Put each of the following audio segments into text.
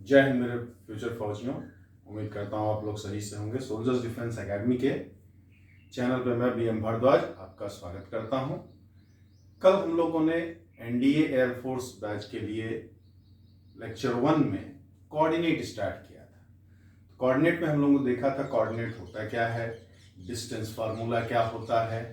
जय हिंद मेरे फ्यूचर फौजियों। उम्मीद करता हूँ आप लोग सही से होंगे। सोल्जर्स डिफेंस एकेडमी के चैनल पे मैं बी एम भारद्वाज आपका स्वागत करता हूँ। कल हम लोगों ने एनडीए एयरफोर्स बैच के लिए लेक्चर 1 में कोऑर्डिनेट स्टार्ट किया था। कोऑर्डिनेट में हम लोगों ने देखा था कोऑर्डिनेट होता क्या है, डिस्टेंस फार्मूला क्या होता है।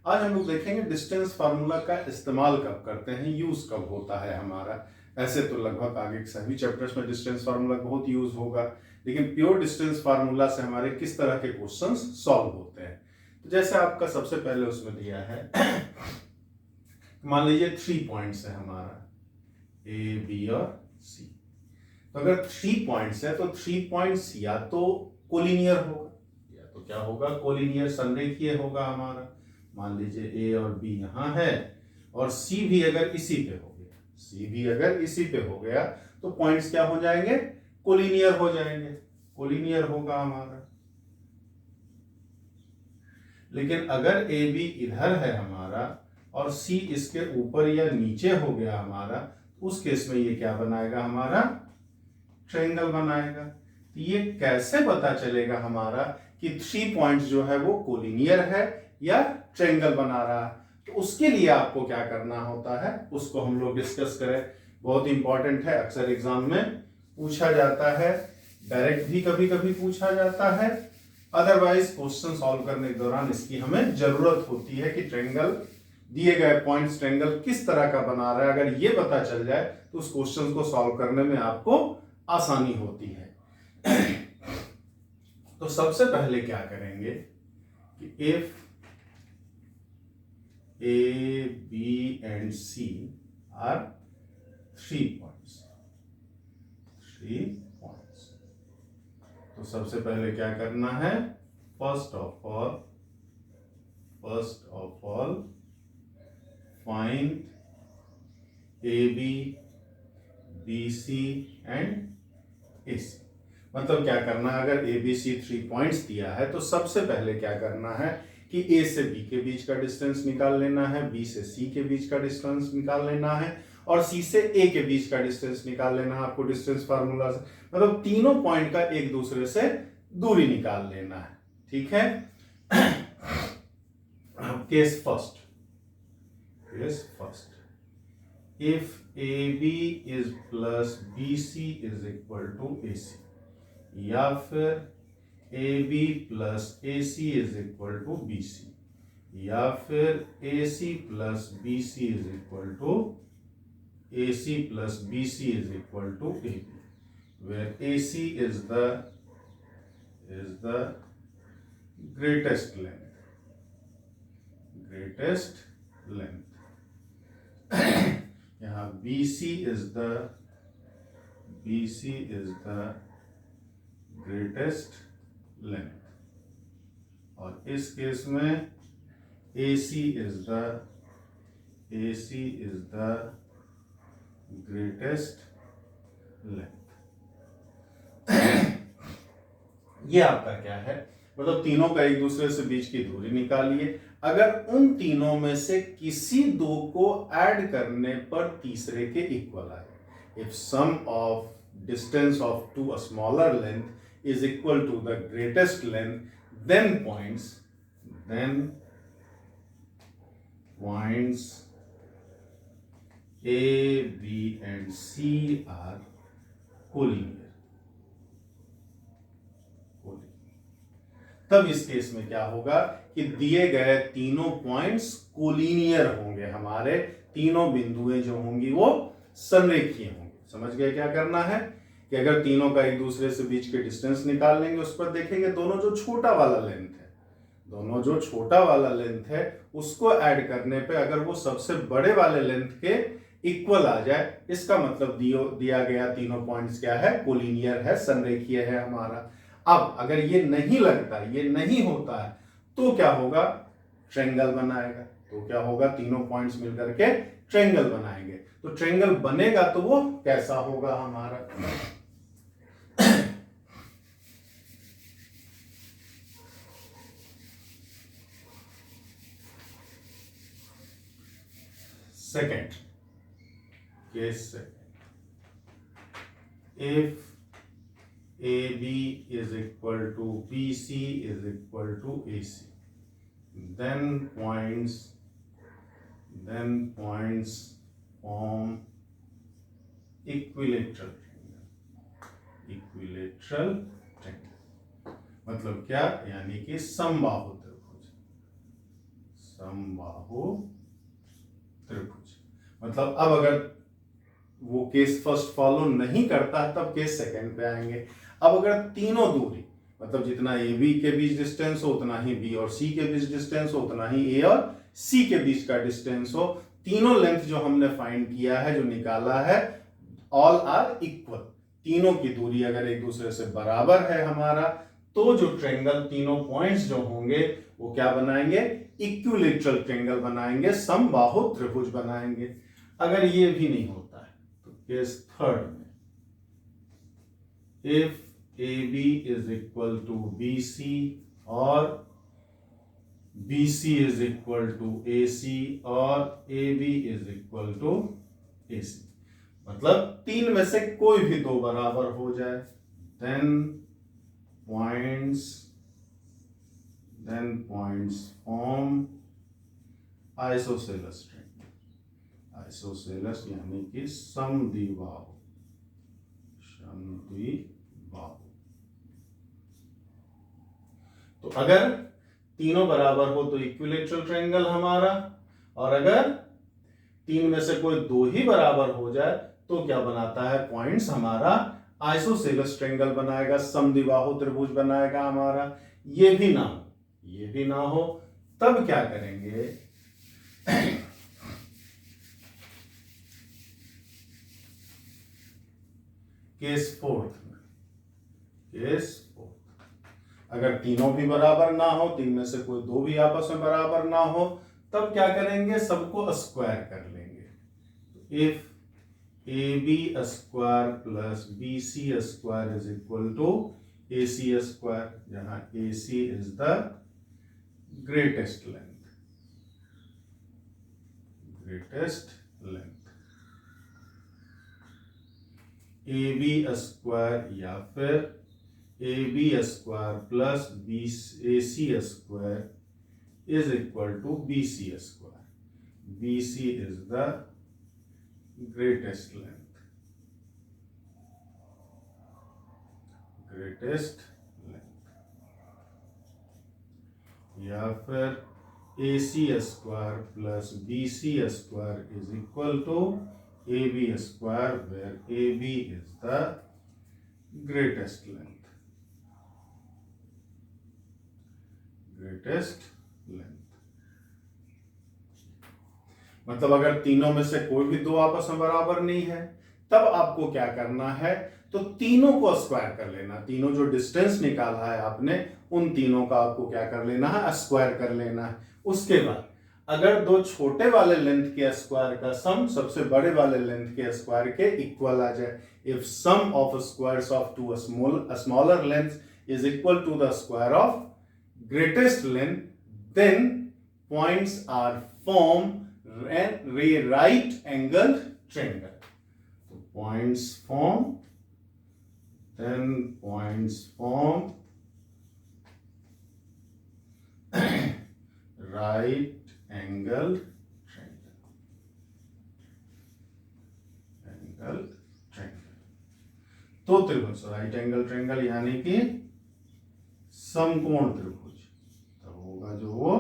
आज हम लोग देखेंगे डिस्टेंस फार्मूला का इस्तेमाल कब करते हैं, यूज कब होता है हमारा। ऐसे तो लगभग आगे के सभी चैप्टर्स में डिस्टेंस फार्मूला बहुत यूज होगा, लेकिन प्योर डिस्टेंस फार्मूला से हमारे किस तरह के क्वेश्चंस सॉल्व होते हैं। तो जैसे आपका सबसे पहले उसमें दिया है, मान लीजिए 3 पॉइंट्स है हमारा ए, बी और सी। तो अगर 3 पॉइंट्स है तो 3 पॉइंट्स या तो कोलिनियर होगा या तो क्या होगा, कोलिनियर संरेखीय होगा हमारा। मान लीजिए ए और बी यहाँ है और सी भी अगर इसी पे हो गया, सी भी अगर इसी पे हो गया तो पॉइंट्स क्या हो जाएंगे, कोलिनियर हो जाएंगे, कोलिनियर होगा हमारा। लेकिन अगर ए बी इधर है हमारा और सी इसके ऊपर या नीचे हो गया हमारा, उस केस में ये क्या बनाएगा, हमारा ट्रायंगल बनाएगा। तो ये कैसे पता चलेगा हमारा कि 3 पॉइंट्स जो है वो कोलिनियर है या ट्रायंगल बना रहा है। तो उसके लिए आपको क्या करना होता है उसको हम लोग डिस्कस करें। बहुत इंपॉर्टेंट है, अक्सर एग्जाम में पूछा जाता है, डायरेक्ट भी कभी कभी पूछा जाता है, अदरवाइज क्वेश्चन सॉल्व करने के दौरान इसकी हमें जरूरत होती है कि ट्रायंगल, दिए गए पॉइंट्स ट्रायंगल किस तरह का बना रहा है। अगर ये पता चल जाए तो उस क्वेश्चन को सॉल्व करने में आपको आसानी होती है। तो सबसे पहले क्या करेंगे कि if A B and C are 3 points, 3 points, तो सबसे पहले क्या करना है, first of all find A B, B C and A C. मतलब क्या करना है, अगर ए बी सी 3 पॉइंट्स दिया है तो सबसे पहले क्या करना है कि ए से बी के बीच का डिस्टेंस निकाल लेना है, बी से सी के बीच का डिस्टेंस निकाल लेना है और सी से ए के बीच का डिस्टेंस निकाल लेना है आपको डिस्टेंस फार्मूला से। मतलब तीनों पॉइंट का एक दूसरे से दूरी निकाल लेना है, ठीक है। Case first, if AB is plus BC is equal to AC, या फिर AB plus AC is equal to BC, या फिर AC plus BC is equal to AC plus BC is equal to AB, where AC is the greatest length, यहाँ BC is the greatest length और इस case में AC is the greatest length। ये आपका क्या है, मतलब तीनों का एक दूसरे से बीच की दूरी निकालिए। अगर उन तीनों में से किसी दो को ऐड करने पर तीसरे के इक्वल आए, if sum of distance of two a smaller length is equal to the greatest length, then points A, B and C are collinear. तब इस केस में क्या होगा कि दिए गए तीनों पॉइंट्स कोलिनियर होंगे, हमारे तीनों बिंदुएं जो होंगी वो संरेखीय होंगी। समझ गए क्या करना है कि अगर तीनों का एक दूसरे से बीच के डिस्टेंस निकाल लेंगे, उस पर देखेंगे दोनों जो छोटा वाला लेंथ है उसको ऐड करने पे अगर वो सबसे बड़े वाले लेंथ के इक्वल आ जाए, इसका मतलब दिया गया तीनों पॉइंट्स क्या है, कोलिनियर है, संरेखीय है हमारा। अब अगर ये नहीं लगता, ये नहीं होता है तो क्या होगा, ट्रायंगल बनाएगा। तो क्या होगा, तीनों पॉइंट्स मिलकर के ट्रायंगल बनाएंगे। तो ट्रायंगल बनेगा तो वो कैसा होगा हमारा, second case, if AB is equal to BC is equal to AC. Then points form equilateral triangle. मतलब क्या, यानी कि समबाहु त्रिभुज। मतलब अब अगर वो केस फर्स्ट फॉलो नहीं करता तब केस सेकंड पे आएंगे। अब अगर तीनों दूरी, मतलब जितना ए बी के बीच डिस्टेंस हो उतना ही बी और सी के बीच डिस्टेंस हो उतना ही ए और सी के बीच का डिस्टेंस हो, तीनों लेंथ जो हमने फाइंड किया है, जो निकाला है, ऑल आर इक्वल, तीनों की दूरी अगर एक दूसरे से बराबर है हमारा, तो जो ट्रायंगल तीनों पॉइंट्स जो होंगे वो क्या बनाएंगे, इक्विलेटरल ट्रायंगल बनाएंगे, समबाहु त्रिभुज बनाएंगे। अगर ये भी नहीं होता है तो केस थर्ड में, if AB is equal to BC और BC is equal to AC और AB is equal to AC, मतलब तीन में से कोई भी दो बराबर हो जाए, then points form isosceles triangle, isosceles यानी कि समद्विबाहु। तो अगर तीनों बराबर हो तो इक्विलेटरल ट्रायंगल हमारा, और अगर तीन में से कोई दो ही बराबर हो जाए तो क्या बनाता है, पॉइंट्स हमारा आइसोसेलेस ट्रायंगल बनाएगा, समद्विबाहु त्रिभुज बनाएगा हमारा। ये भी ना हो तब क्या करेंगे, केस फोर्थ, अगर तीनों भी बराबर ना हो, तीन में से कोई दो भी आपस में बराबर ना हो, तब क्या करेंगे, सबको स्क्वायर कर लेंगे। If AB square plus BC square is equal to AC square, जहां AC is the greatest length, AB square या फिर AB square plus AC square is equal to BC square, BC is the greatest length, या फिर AC square plus BC square is equal to AB square, where AB is the greatest length, मतलब अगर तीनों में से कोई भी दो आपस में बराबर नहीं है, तब आपको क्या करना है, तो तीनों को स्क्वायर कर लेना। तीनों जो डिस्टेंस निकाला है आपने, उन तीनों का आपको क्या कर लेना है, स्क्वायर कर लेना है। उसके बाद अगर दो छोटे वाले लेंथ के स्क्वायर का सम सबसे बड़े वाले लेंथ के स्क्वायर के इक्वल आ जाए, if sum of squares of two smaller length is equal to the square of greatest length, then points are form right angled triangle. So points form right angled triangle, तो त्रिभुज right angle triangle यानी कि समकोण त्रिभुज, तब होगा जो वो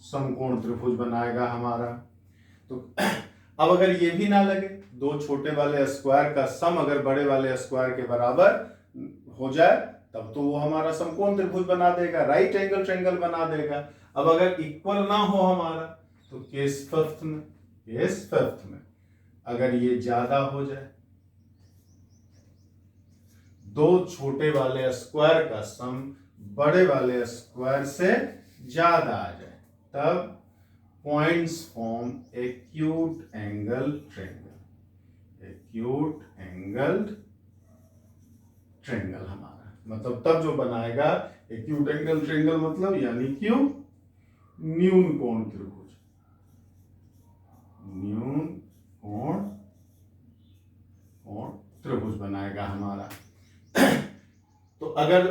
समकोण त्रिभुज बनाएगा हमारा। तो अब अगर ये भी ना लगे, दो छोटे वाले स्क्वायर का सम अगर बड़े वाले स्क्वायर के बराबर हो जाए, तब तो वो हमारा समकोण त्रिभुज बना देगा, राइट एंगल ट्रायंगल बना देगा। अब अगर इक्वल ना हो हमारा, तो केस फिफ्थ में अगर ये ज्यादा हो जाए, दो छोटे वाले स्क्वायर का सम बड़े वाले स्क्वायर से ज्यादा आ जाए, तब points form acute angle triangle हमारा, मतलब तब जो बनाएगा एक्यूट एंगल ट्रायंगल, मतलब यानी क्यू न्यून कोण त्रिभुज बनाएगा हमारा। अगर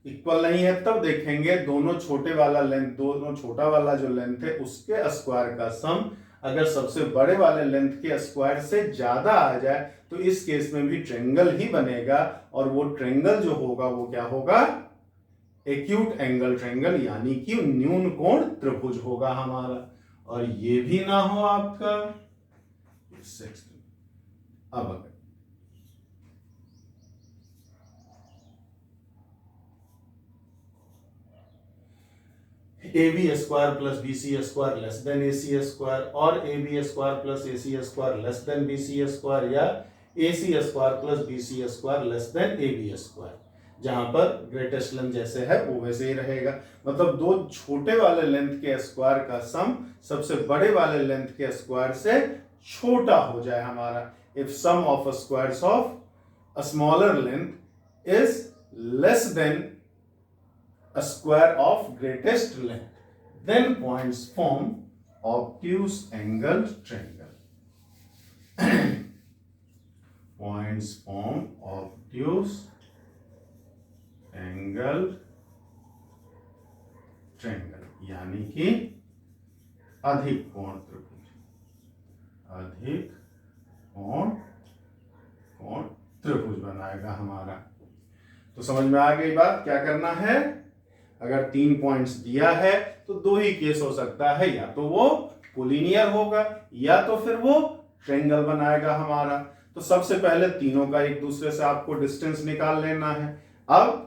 इक्वल नहीं है तब देखेंगे दोनों छोटे वाला लेंथ, दोनों छोटा वाला जो लेंथ है उसके स्क्वायर का सम अगर सबसे बड़े वाले लेंथ के स्क्वायर से ज्यादा आ जाए तो इस केस में भी ट्रायंगल ही बनेगा, और वो ट्रायंगल जो होगा वो क्या होगा, एक्यूट एंगल ट्रायंगल, यानी कि न्यून कोण त्रिभुज होगा हमारा। और ये भी ना हो आपका अब अगर A B square plus B C square less than A C square, और A B square plus A C square less than B C square, या A C square plus B C square less than A B square, जहां पर greatest length जैसे है वो वैसे ही रहेगा। मतलब दो छोटे वाले लेंथ के स्क्वायर का सम सबसे बड़े वाले लेंथ के स्क्वायर से छोटा हो जाए हमारा। If sum of squares of a smaller length is less than a square of greatest length, then points form obtuse angled triangle. Points form obtuse angled triangle, यानी कि अधिक कोण त्रिभुज, अधिक कोण त्रिभुज बनाएगा हमारा। तो समझ में आ गई बात, क्या करना है, अगर 3 पॉइंट्स दिया है तो दो ही केस हो सकता है, या तो वो कोलिनियर होगा या तो फिर वो ट्रायंगल बनाएगा हमारा। तो सबसे पहले तीनों का एक दूसरे से आपको डिस्टेंस निकाल लेना है। अब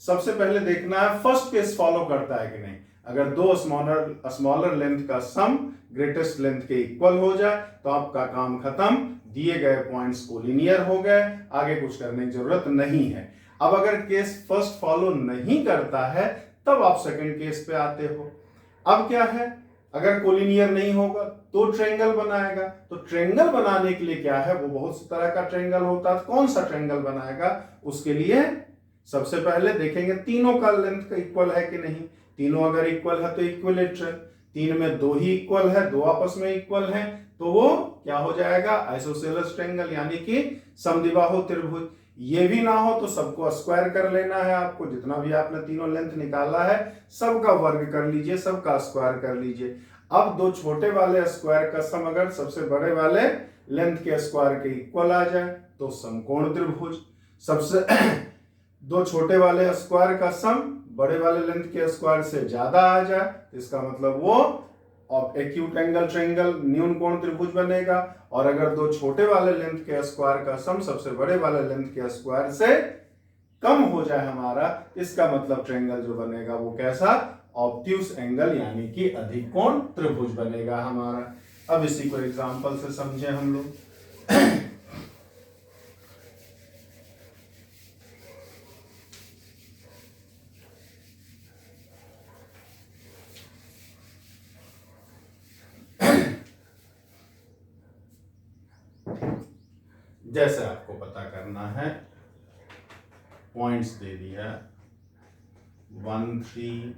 सबसे पहले देखना है फर्स्ट केस फॉलो करता है कि नहीं। अगर दो स्मॉलर लेंथ का सम ग्रेटेस्ट लेंथ के इक्वल हो जाए तो आपका काम खत्म, दिए गए पॉइंट्स कोलिनियर हो गए, आगे कुछ करने की जरूरत नहीं है। अब अगर केस फर्स्ट फॉलो नहीं करता है तब आप सेकंड केस पे आते हो। अब क्या है, अगर कोलिनियर नहीं होगा तो ट्रायंगल बनाएगा। तो ट्रायंगल बनाने के लिए क्या है, वो बहुत सी तरह का ट्रायंगल होता है। कौन सा ट्रायंगल बनाएगा, उसके लिए सबसे पहले देखेंगे तीनों का लेंथ का इक्वल है कि नहीं। तीनों अगर इक्वल है तो इक्विलेटरल, तीन में दो ही इक्वल है, दो आपस में इक्वल है, तो वो क्या हो जाएगा, आइसोसेलेस ट्रायंगल, यानी कि समद्विबाहु त्रिभुज। ये भी ना हो तो सबको स्क्वायर कर लेना है आपको, जितना भी आपने तीनों लेंथ निकाला है सबका वर्ग कर लीजिए, सबका स्क्वायर कर लीजिए। अब दो छोटे वाले स्क्वायर का सम अगर सबसे बड़े वाले लेंथ के स्क्वायर के इक्वल आ जाए तो समकोण त्रिभुज। सबसे दो छोटे वाले स्क्वायर का सम बड़े वाले लेंथ के स्क्वायर से ज्यादा आ जाए तो इसका मतलब वो एक्यूट एंगल ट्रायंगल न्यून कोण त्रिभुज बनेगा। और अगर दो छोटे वाले लेंथ के स्क्वायर का सम सबसे बड़े वाले लेंथ के स्क्वायर से कम हो जाए हमारा, इसका मतलब ट्रायंगल जो बनेगा वो कैसा, ऑब्ट्यूस एंगल, यानी कि अधिक कोण त्रिभुज बनेगा हमारा। अब इसी को एग्जांपल से समझे हम लोग। जैसे आपको पता करना है, पॉइंट्स दे दिया 1 3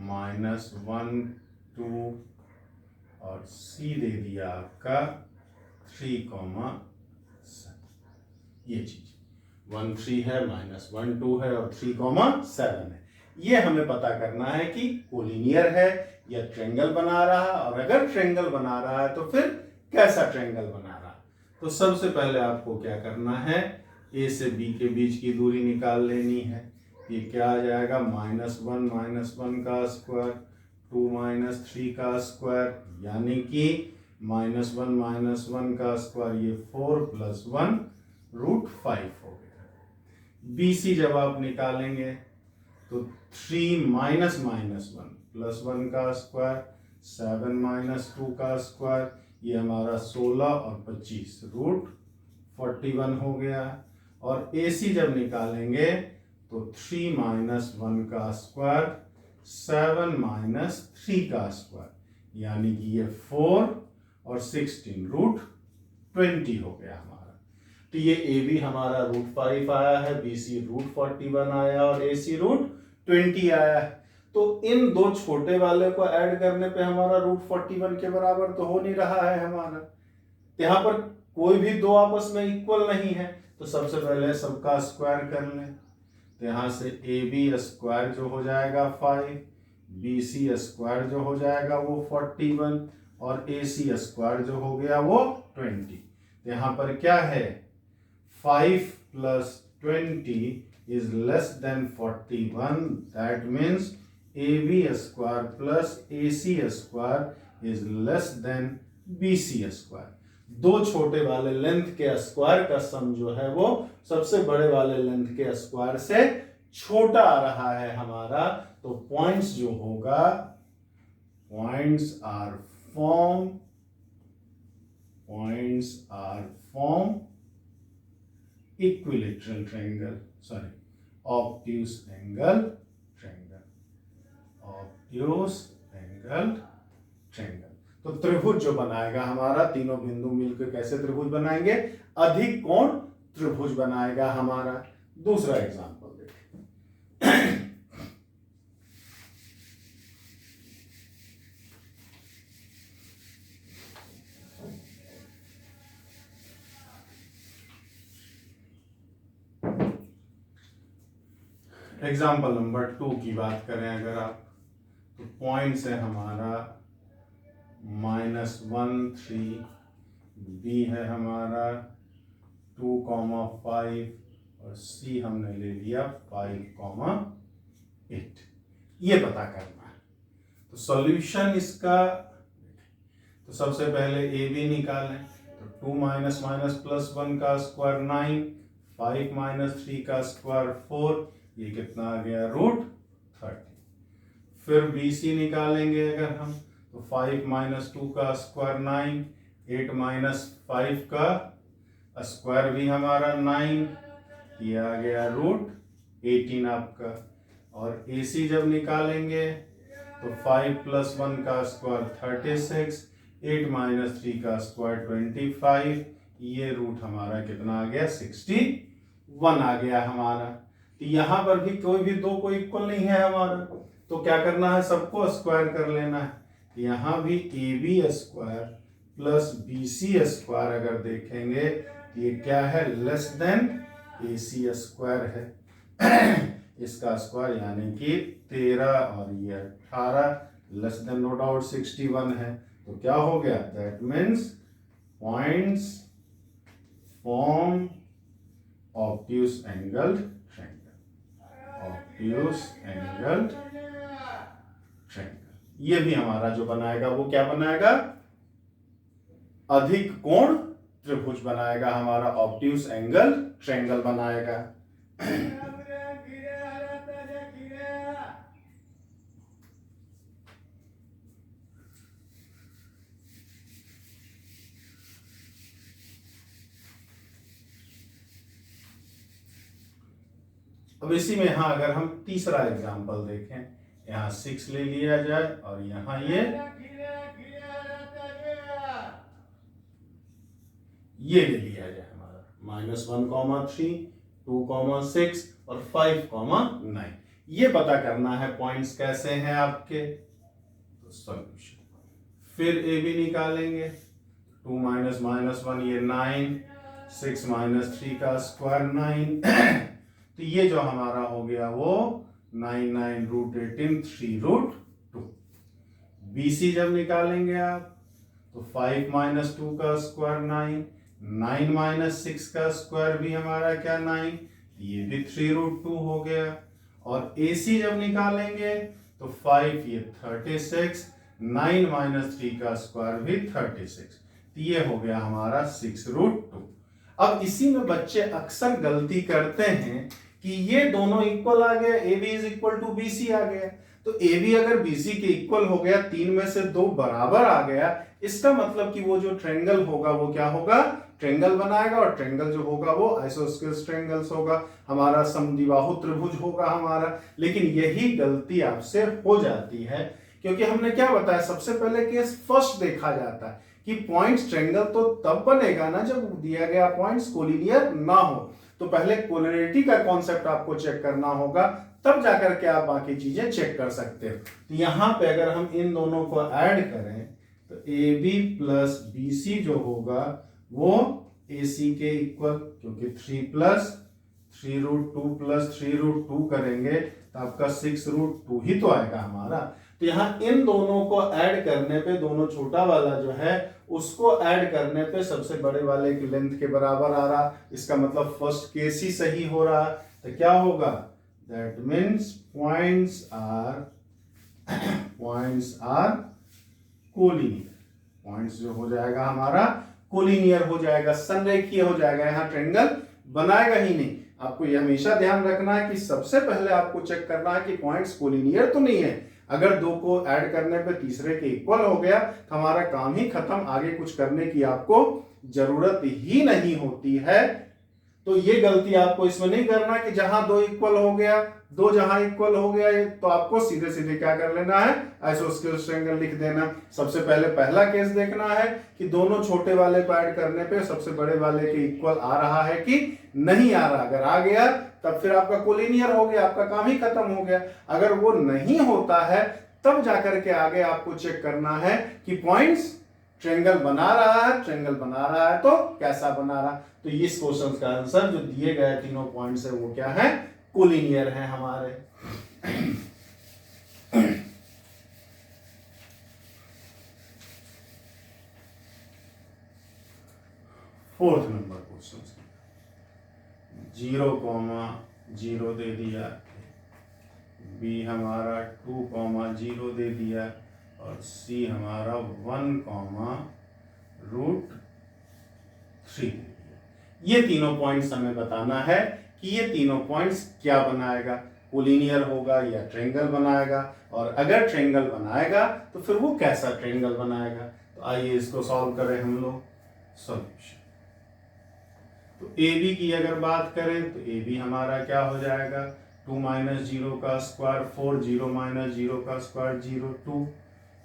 -1 2 और सी दे दिया आपका 3, 7। ये चीज 1 3 है, -1 2 है और 3, 7 है। ये हमें पता करना है कि कोलिनियर है या ट्रायंगल बना रहा है, और अगर ट्रायंगल बना रहा है तो फिर कैसा ट्रायंगल बना रहा है। तो सबसे पहले आपको क्या करना है, ए से बी के बीच की दूरी निकाल लेनी है। ये क्या आ जाएगा, -1 का स्क्वायर 2 -3 का स्क्वायर, यानी कि -1 का स्क्वायर, ये 4 + 1 √5 हो गया। बी सी जब आप निकालेंगे तो 3 -1 +1 का स्क्वायर 7 - 2 का स्क्वायर, ये हमारा 16 और 25 √41 हो गया। और AC जब निकालेंगे तो 3 - 1 का स्क्वायर 7 - 3 का स्क्वायर, यानी कि ये 4 और 16 √20 हो गया हमारा। तो ये AB हमारा √5 आया है, BC √41 आया और AC √20 आया है। तो इन दो छोटे वाले को ऐड करने पे हमारा √41 के बराबर तो हो नहीं रहा है हमारा। यहाँ पर कोई भी दो आपस में इक्वल नहीं है, तो सबसे पहले सबका स्क्वायर कर लें। तो यहाँ से ए बी स्क्वायर जो हो जाएगा 5, बी सी स्क्वायर जो हो जाएगा वो 41 और ए सी स्क्वायर जो हो गया वो 20। तो यहाँ पर क्या है 5 + 20 is less than 41. That means AB square plus AC square is less than BC square. दो छोटे वाले लेंथ के स्क्वायर का सम जो है वो सबसे बड़े वाले लेंथ के स्क्वायर से छोटा आ रहा है हमारा। तो पॉइंट्स जो होगा, points are form equilateral triangle, sorry obtuse angle triangle. तो त्रिभुज जो बनाएगा हमारा, तीनों बिंदु मिलकर कैसे त्रिभुज बनाएंगे, अधिक कोण त्रिभुज बनाएगा हमारा। दूसरा एग्जांपल देखें। एग्जाम्पल नंबर 2 की बात करें अगर आप, तो पॉइंट्स है हमारा -1 3, बी है हमारा 2, 5 और सी हमने ले लिया 5, 8। ये पता करना है। तो सॉल्यूशन इसका, तो सबसे पहले ए बी निकालें। तो 2 - +1 का स्क्वायर 9, 5 - 3 का स्क्वायर 4, ये कितना आ गया √30। फिर बी सी निकालेंगे अगर हम, तो 5 - 2 का स्क्वायर 9, 8 - 5 का स्क्वायर भी हमारा 9, ये आ गया √18 आपका। और ए सी जब निकालेंगे तो 5 + 1 का स्क्वायर 36, 8 - 3 का स्क्वायर 25, ये रूट हमारा कितना आ गया 61 आ गया हमारा। तो यहाँ पर भी कोई भी दो को इक्वल नहीं है हमारा, तो क्या करना है, सबको स्क्वायर कर लेना है। यहाँ भी A B square plus B C square अगर देखेंगे तो ये क्या है, less than A C square है। इसका स्क्वायर यानी कि 13 और ये 18, लेस देन नो डाउट 61 है। तो क्या हो गया, that means points form obtuse angle triangle. ये भी हमारा जो बनाएगा वो क्या बनाएगा, अधिक कोण त्रिभुज बनाएगा हमारा, ऑब्ट्यूज एंगल ट्रायंगल बनाएगा। अब इसी में यहाँ अगर हम तीसरा एग्जांपल देखें, यहाँ 6 ले लिया जाए और यहाँ ये ले लिया जाए हमारा -1, 3, 2, 6 और 5, 9। ये पता करना है पॉइंट्स कैसे हैं आपके। तो सॉल्यूशन, फिर ए बी निकालेंगे। 2 - -1 ये 9, 6 - 3 का स्क्वायर 9। तो ये जो हमारा हो गया वो 9, 9 √18, 3 √2। बी सी जब निकालेंगे आप, तो 5 - 2 का स्क्वायर 9, 9 - 6 का स्क्वायर भी हमारा क्या 9, ये भी 3 √2 हो गया। और ए सी जब निकालेंगे तो 5 ये 36, 9 - 3 का स्क्वायर भी 36, तो ये हो गया हमारा 6 √2। अब इसी में बच्चे अक्सर गलती करते हैं कि ये दोनों इक्वल आ गया, A B is equal to B C आ गया। तो ए बी अगर बी सी के इक्वल हो गया, 3 में से 2 बराबर आ गया, इसका मतलब कि वो जो ट्रायंगल होगा वो क्या होगा, ट्रायंगल बनाएगा। और ट्रायंगल जो होगा वो आइसोस्केलेस ट्रायंगल्स होगा, हमारा समद्विबाहु त्रिभुज होगा हमारा। लेकिन यही गलती आपसे हो जाती है, क्योंकि हमने क्या बताया, सबसे पहले केस फर्स्ट देखा जाता है कि पॉइंट्स ट्रायंगल तो तब बनेगा ना जब दिया गया पॉइंट्स कोलिनियर ना हो। तो पहले कोलिनियरिटी का कॉन्सेप्ट आपको चेक करना होगा, तब जाकर के आप बाकी चीजें चेक कर सकते हो। तो यहां पे अगर हम इन दोनों को ऐड करें तो A B plus B C जो होगा वो ए सी के इक्वल, क्योंकि 3 + 3√2 प्लस 3√2 करेंगे तो आपका 6√2 ही तो आएगा हमारा। तो यहाँ इन दोनों को ऐड करने पे, दोनों छोटा वाला जो है उसको ऐड करने पे सबसे बड़े वाले की लेंथ के बराबर आ रहा। इसका मतलब फर्स्ट केस ही सही हो रहा। तो क्या होगा, that means points are collinear. Points जो हो जाएगा हमारा कोलिनियर हो जाएगा, संरेखीय हो जाएगा, यहाँ ट्रायंगल बनाएगा ही नहीं। आपको यह हमेशा ध्यान रखना है कि सबसे पहले आपको चेक करना है कि पॉइंट्स कोलिनियर तो नहीं है। अगर दो को ऐड करने पे तीसरे के इक्वल हो गया तो हमारा काम ही खत्म, आगे कुछ करने की आपको जरूरत ही नहीं होती है। तो ये गलती आपको इसमें नहीं करना कि जहां दो इक्वल हो गया, दो जहां इक्वल हो गया तो आपको सीधे सीधे क्या कर लेना है, आइसोस्केलेस ट्रायंगल लिख देना। सबसे पहले पहला केस देखना है कि दोनों छोटे वाले को ऐड करने पे सबसे बड़े वाले के इक्वल आ रहा है कि नहीं आ रहा। अगर आ गया तब फिर आपका कोलिनियर हो गया, आपका काम ही खत्म हो गया। अगर वो नहीं होता है तब जाकर के आगे आपको चेक करना है कि पॉइंट्स ट्रायंगल बना रहा है, ट्रायंगल बना रहा है तो कैसा बना रहा। तो इस क्वेश्चन का आंसर जो दिए गए तीनों पॉइंट्स है वो क्या है, कोलिनियर है हमारे। फोर्थ नंबर क्वेश्चन, 0,0 दे दिया, बी हमारा 2,0 दे दिया और सी हमारा 1,√3। ये तीनों पॉइंट्स हमें बताना है कि ये तीनों पॉइंट्स क्या बनाएगा, कोलिनियर होगा या ट्रायंगल बनाएगा, और अगर ट्रायंगल बनाएगा तो फिर वो कैसा ट्रायंगल बनाएगा। तो आइए इसको सॉल्व करें हम लोग। सॉल्यूशन, तो ए बी की अगर बात करें तो ए बी हमारा क्या हो जाएगा, 2 - 0 का स्क्वायर 4, 0 - 0 का स्क्वायर 0, 2।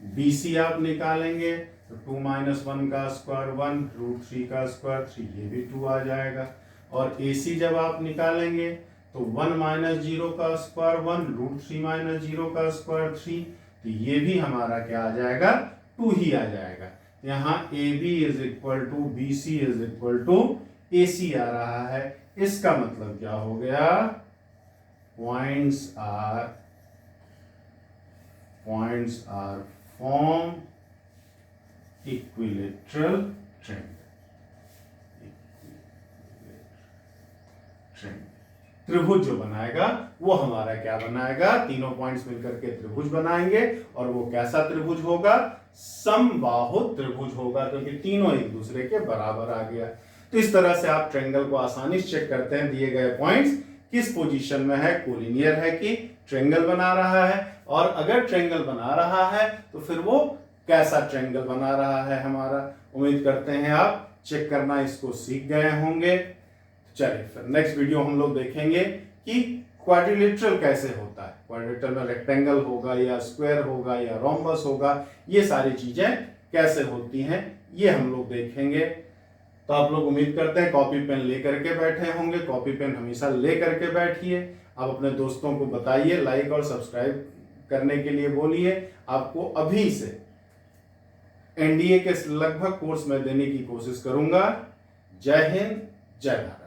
बी सी आप निकालेंगे तो 2 - 1 का स्क्वायर 1, √3 का स्क्वायर 3, ये भी 2 आ जाएगा। और ए सी जब आप निकालेंगे तो 1 - 0 का स्क्वायर 1, √3 - 0 का स्क्वायर 3, तो ये भी हमारा क्या आ जाएगा, 2 ही आ जाएगा। यहाँ A B is equal to B C is equal to A C आ रहा है। इसका मतलब क्या हो गया, points are form equilateral triangle. त्रिभुज जो बनाएगा वो हमारा क्या बनाएगा, तीनों पॉइंट्स मिलकर के त्रिभुज बनाएंगे। और वो कैसा त्रिभुज होगा, समबाहु त्रिभुज होगा, क्योंकि तीनों एक दूसरे के बराबर आ गया। तो इस तरह से आप ट्रायंगल को आसानी से चेक करते हैं, दिए गए पॉइंट्स किस पोजीशन में है, कोलिनियर है कि ट्रायंगल बना रहा है, और अगर ट्रायंगल बना रहा है तो फिर वो कैसा ट्रायंगल बना रहा है हमारा। उम्मीद करते हैं आप चेक करना इसको सीख गए होंगे। चलिए फिर नेक्स्ट वीडियो हम लोग देखेंगे कि क्वाड्रिलेटरल कैसे होता है। क्वाड्रिलेटरल में रेक्टेंगल होगा या स्क्वायर होगा या रोम्बस होगा, ये सारी चीजें कैसे होती हैं ये हम लोग देखेंगे। तो आप लोग उम्मीद करते हैं कॉपी पेन लेकर के बैठे होंगे। कॉपी पेन हमेशा ले करके बैठिए। आप अपने दोस्तों को बताइए, लाइक और सब्सक्राइब करने के लिए बोलिए। आपको अभी से एनडीए के लगभग कोर्स में देने की कोशिश करूंगा। जय हिंद, जय भारत।